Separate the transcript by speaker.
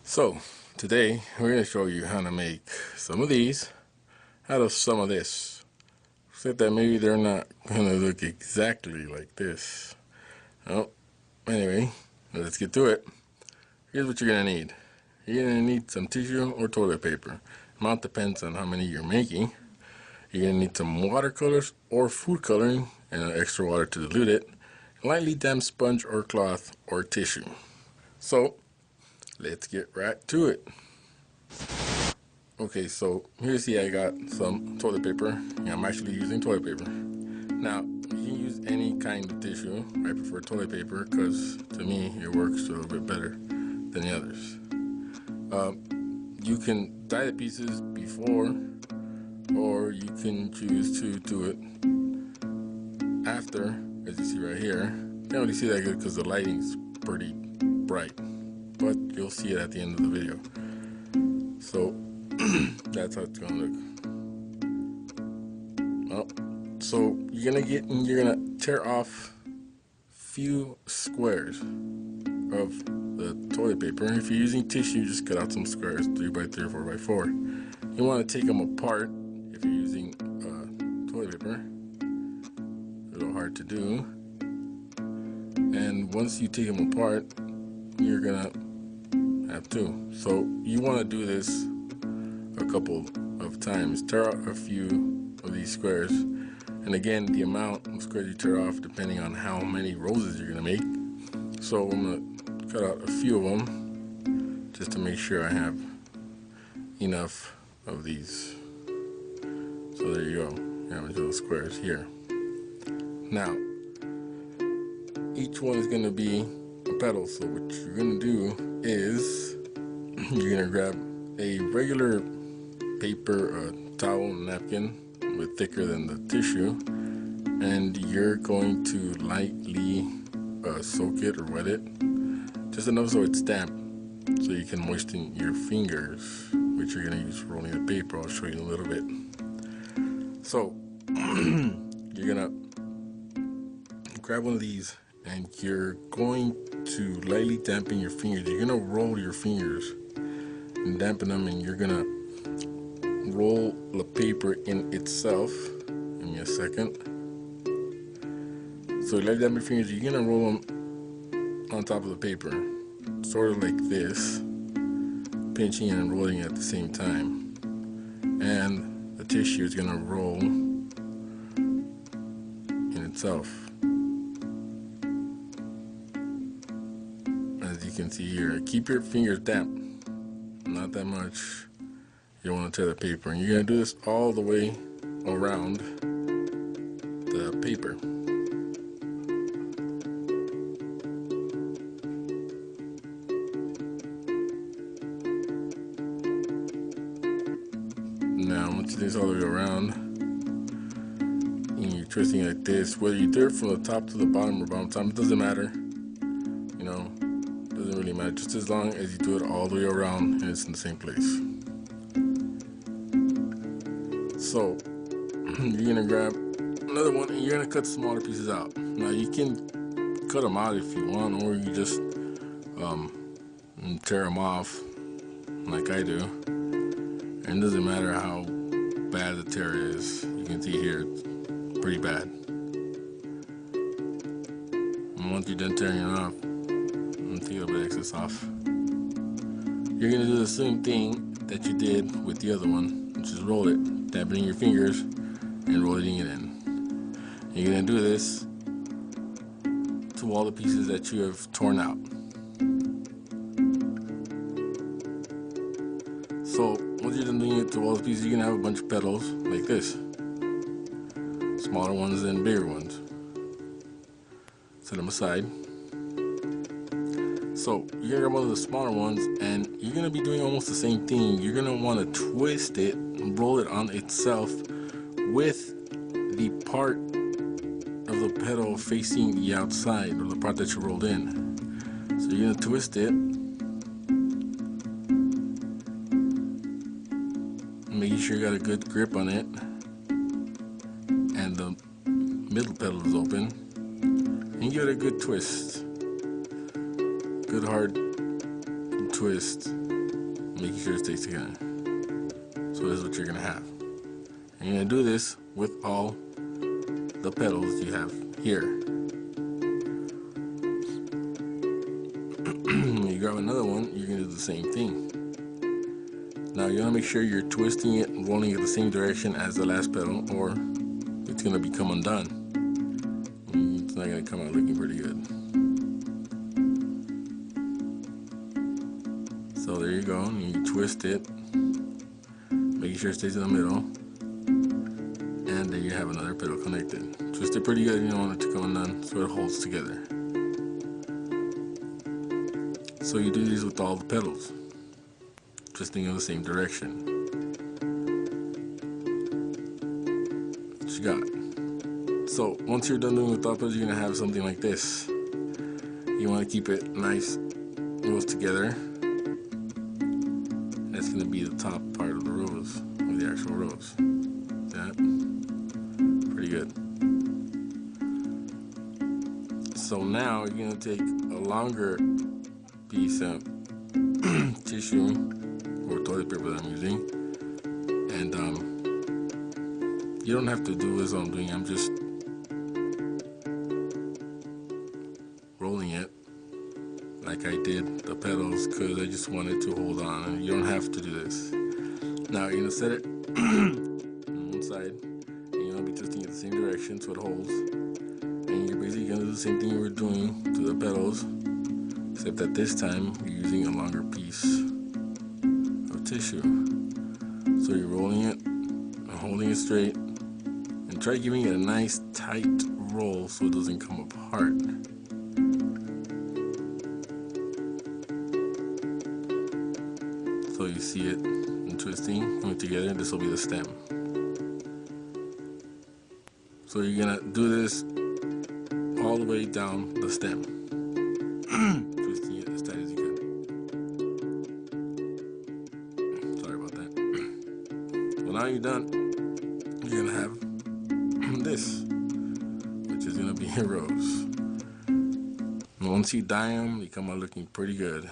Speaker 1: So today we're going to show you how to make some of these out of some of this, except that maybe they're not going to look exactly like this. Oh, anyway, let's get to it. Here's what you're going to need. You're going to need some tissue or toilet paper. Amount depends on how many you're making. You're going to need some watercolors or food coloring and extra water to dilute it, lightly damp sponge or cloth or tissue. So let's get right to it. Okay, so here's I got some toilet paper. Yeah, I'm actually using toilet paper. Now, you can use any kind of tissue. I prefer toilet paper because to me it works a little bit better than the others. You can dye the pieces before, or you can choose to do it after, as you see right here. You can't really see that good because the lighting's pretty bright, but you'll see it at the end of the video. So that's how it's gonna look. Well, so you're gonna tear off few squares of the toilet paper. If you're using tissue, just cut out some squares, 3x3 or 4x4. You want to take them apart if you're using toilet paper. A little hard to do. And once you take them apart, you're gonna have two. So you want to do this a couple of times. Tear out a few of these squares, and again, the amount of squares you tear off depending on how many roses you're gonna make. So I'm gonna cut out a few of them just to make sure I have enough of these. So there you go. You have little squares here. Now, each one is gonna be a petal. So what you're gonna do is you're gonna grab a regular paper, towel, napkin with thicker than the tissue, and you're going to lightly soak it or wet it, just enough so it's damp, so you can moisten your fingers, which you're gonna use for rolling the paper. I'll show you in a little bit. So you're gonna grab one of these, and you're going to lightly dampen your fingers. You're gonna roll your fingers and dampen them, and you're gonna roll the paper in itself. Give me a second. So lightly dampen your fingers. You're gonna roll them on top of the paper, sort of like this, pinching and rolling at the same time. And the tissue is gonna roll in itself. As you can see here, keep your fingers damp, not that much. You don't want to tear the paper, and you're going to do this all the way around the paper. Now once you do this all the way around, and you're twisting like this, whether you do it from the top to the bottom or bottom to top, it doesn't matter. You know, doesn't really matter, just as long as you do it all the way around and it's in the same place. So you're gonna grab another one, and you're gonna cut smaller pieces out. Now you can cut them out if you want, or you just tear them off like I do. And it doesn't matter how bad the tear is. You can see here it's pretty bad. And once you're done tearing it off, take a little bit of excess off. You're gonna do the same thing that you did with the other one, which is roll it, dabbing your fingers and rolling it in. You're gonna do this to all the pieces that you have torn out. So once you're done doing it to all the pieces, you're gonna have a bunch of petals like this, smaller ones and bigger ones. Set them aside. So you're gonna grab one of the smaller ones, and you're gonna be doing almost the same thing. You're gonna want to twist it and roll it on itself with the part of the petal facing the outside, or the part that you rolled in. So you're gonna twist it, making sure you got a good grip on it, and the middle petal is open, and give it a good twist. Good hard twist making sure it stays together. So this is what you're gonna have. And you're gonna do this with all the petals you have here. When you grab another one, you're gonna do the same thing. Now you wanna make sure you're twisting it and rolling it the same direction as the last petal, or it's gonna become undone. It's not gonna come out looking pretty good. So there you go, and you twist it, making sure it stays in the middle, and there you have another petal connected. Twist it pretty good, you don't want it to come undone, so it holds together. So you do these with all the petals, twisting in the same direction. What you got? So once you're done doing with all the petals, you're gonna have something like this. You want to keep it nice, goes together. That's gonna be the top part of the rose, of the actual rose. That pretty good. So now you're gonna take a longer piece of tissue or toilet paper that I'm using, and you don't have to do this. What I'm doing, I'm just rolling it like I did the petals because I just wanted to hold on. You don't have to do this. Now you're gonna set it on one side, and you're gonna be twisting it the same direction so it holds. And you're basically gonna do the same thing you were doing to the petals, except that this time you're using a longer piece of tissue. So you're rolling it and holding it straight, and try giving it a nice tight roll so it doesn't come apart. So you see it and twisting, coming together, and this will be the stem. So you're gonna do this all the way down the stem, twisting it as tight as you can. Sorry about that. Well, now you're done. You're gonna have this, which is gonna be your rose. And once you dye them, they come out looking pretty good.